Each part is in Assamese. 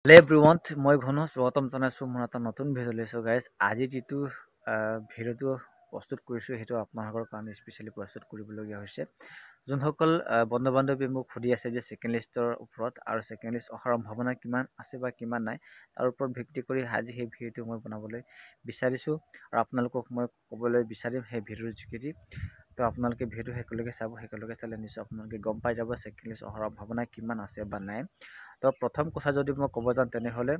হেল্ল' এভৰিৱান, মই ঘন স্বাগতম জনাইছোঁ মোৰ এটা নতুন ভিডিঅ' লৈছোঁ গাইজ। আজি যিটো ভিডিঅ'টো প্ৰস্তুত কৰিছোঁ সেইটো আপোনালোকৰ কাৰণে স্পেচিয়েলি প্ৰস্তুত কৰিবলগীয়া হৈছে। যোনসকল বন্ধু বান্ধৱী মোক সুধি আছে যে ছেকেণ্ড লিষ্টৰ ওপৰত আৰু ছেকেণ্ড লিষ্ট অহাৰ সম্ভাৱনা কিমান আছে বা কিমান নাই, তাৰ ওপৰত ভিত্তি কৰি আজি সেই ভিডিঅ'টো মই বনাবলৈ বিচাৰিছোঁ আৰু আপোনালোকক মই ক'বলৈ বিচাৰিম সেই ভিডিঅ'ৰ যোগেদি। তো আপোনালোকে ভিডিঅ'টো শেষলৈকে চাব, শেষলৈকে চালে নিশ্চয় আপোনালোকে গম পাই যাব ছেকেণ্ড লিষ্ট অহাৰ সম্ভাৱনা কিমান আছে বা নাই। তো প্ৰথম কথা যদি মই ক'ব যাওঁ তেনেহ'লে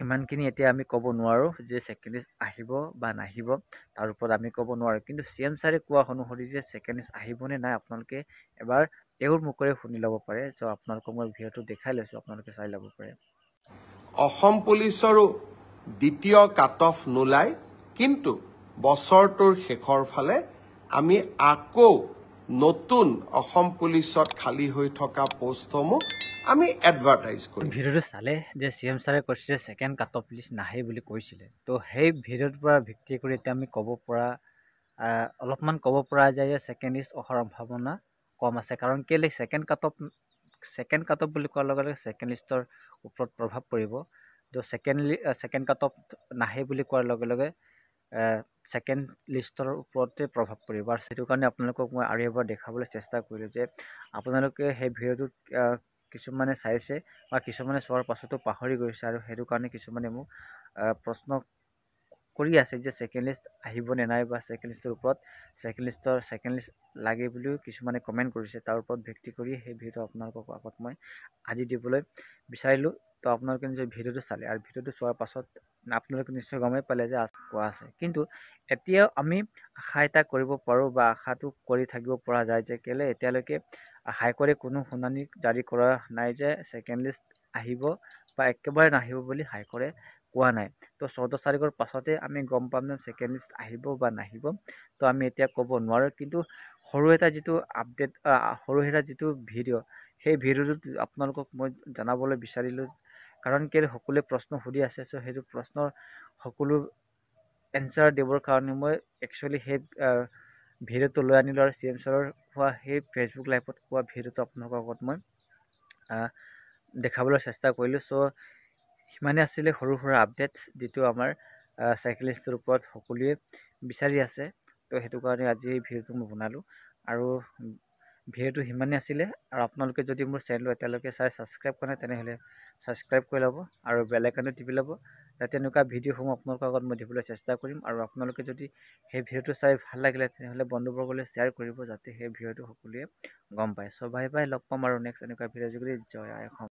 ইমানখিনি এতিয়া আমি ক'ব নোৱাৰোঁ যে ছেকেণ্ড লিষ্ট আহিব বা নাহিব, তাৰ ওপৰত আমি ক'ব নোৱাৰোঁ। কিন্তু CM ছাৰে কোৱা অনুসৰি যে ছেকেণ্ড লিষ্ট আহিবনে নাই আপোনালোকে এবাৰ তেওঁৰ মুখেৰে শুনি ল'ব পাৰে। চ' আপোনালোকক মই ভিডিঅ'টো দেখাই লৈছোঁ, আপোনালোকে চাই ল'ব পাৰে। অসম পুলিচৰো দ্বিতীয় কাট অফ নোলায়, কিন্তু বছৰটোৰ শেষৰ ফালে আমি আকৌ নতুন অসম পুলিচত খালী হৈ থকা পোষ্টসমূহ আমি এডভাৰটাইজ কৰিম। ভিডিঅ'টো চালে যে CM ছাৰে কৈছে যে ছেকেণ্ড কাট অফ লিষ্ট নাহে বুলি কৈছিলে। তো সেই ভিডিঅ'টোৰ পৰা ভিত্তি কৰি এতিয়া আমি ক'ব পৰা অলপমান ক'ব পৰা যায় যে ছেকেণ্ড লিষ্ট অহাৰ সম্ভাৱনা কম আছে। কাৰণ কেলৈ ছেকেণ্ড কাট অফ বুলি কোৱাৰ লগে লগে ছেকেণ্ড লিষ্টৰ ওপৰত প্ৰভাৱ পৰিব। তো ছেকেণ্ড কাট অফ নাহে বুলি কোৱাৰ লগে লগে ছেকেণ্ড লিষ্টৰ ওপৰতে প্ৰভাৱ পৰিব। আৰু সেইটো কাৰণে আপোনালোকক মই আৰু এবাৰ দেখাবলৈ চেষ্টা কৰিলোঁ যে আপোনালোকে সেই ভিডিঅ'টোত কিছুমানে চাইছে বা কিছুমানে চোৱাৰ পাছতো পাহৰি গৈছে, আৰু সেইটো কাৰণে কিছুমানে মোক প্ৰশ্ন কৰি আছে যে ছেকেণ্ড লিষ্ট আহিবনে নাই বা ছেকেণ্ড লিষ্টৰ ওপৰত ছেকেণ্ড লিষ্ট লাগে বুলিও কিছুমানে কমেণ্ট কৰিছে। তাৰ ওপৰত ভিত্তি কৰি সেই ভিডিঅ'টো আপোনালোকৰ আগত মই আজি দিবলৈ বিচাৰিলোঁ। তো আপোনালোকে নিজৰ ভিডিঅ'টো চালে আৰু ভিডিঅ'টো চোৱাৰ পাছত আপোনালোকে নিশ্চয় গমেই পালে যে কোৱা আছে। কিন্তু এতিয়াও আমি আশা এটা কৰিব পাৰোঁ বা আশাটো কৰি থাকিব পৰা যায় যে কেলৈ এতিয়ালৈকে হাইকোৰ্টে কোনো শুনানি জাৰি কৰা নাই যে ছেকেণ্ড লিষ্ট আহিব বা একেবাৰে নাহিব বুলি হাইকোৰ্টে কোৱা নাই। তো 14 তাৰিখৰ পাছতে আমি গম পাম যে ছেকেণ্ড লিষ্ট আহিব বা নাহিব। তো আমি এতিয়া ক'ব নোৱাৰোঁ। কিন্তু সৰু এটা যিটো আপডেট, সৰু এটা যিটো ভিডিঅ', সেই ভিডিঅ'টোত আপোনালোকক মই জনাবলৈ বিচাৰিলোঁ। কাৰণ কেলৈ সকলোৱে প্ৰশ্ন সুধি আছে, চ' সেইটো প্ৰশ্নৰ সকলো এনচাৰ দিবৰ কাৰণে মই একচুৱেলি সেই ভিডিঅ'টো লৈ আনিলোঁ আৰু CM ছাৰৰ হোৱা সেই ফেচবুক লাইভত কোৱা ভিডিঅ'টো আপোনালোকৰ আগত মই দেখাবলৈ চেষ্টা কৰিলোঁ। চ' সিমানে আছিলে সৰু সুৰা আপডেট যিটো আমাৰ ছেকেণ্ড লিষ্টৰ ওপৰত সকলোৱে বিচাৰি আছে। তো সেইটো কাৰণে আজি এই ভিডিঅ'টো মই বনালোঁ আৰু ভিডিঅ'টো সিমানেই আছিলে। আৰু আপোনালোকে যদি মোৰ চেনেলটো এতিয়ালৈকে ছাবস্ক্ৰাইব কৰা নাই তেনেহ'লে ছাবস্ক্ৰাইব কৰি ল'ব আৰু বেল আইকনটো টিপি ল'ব, যাতে এনেকুৱা ভিডিঅ'সমূহ আপোনালোকৰ আগত মই দিবলৈ চেষ্টা কৰিম। আৰু আপোনালোকে যদি সেই ভিডিঅ'টো চাই ভাল লাগিলে তেনেহ'লে বন্ধুবৰ্গলৈ শ্বেয়াৰ কৰিব, যাতে সেই ভিডিঅ'টো সকলোৱে গম পায়। চ' বাই বাই, লগ পাম আৰু নেক্সট এনেকুৱা ভিডিঅ' যোগেদি। জয় আই অসম।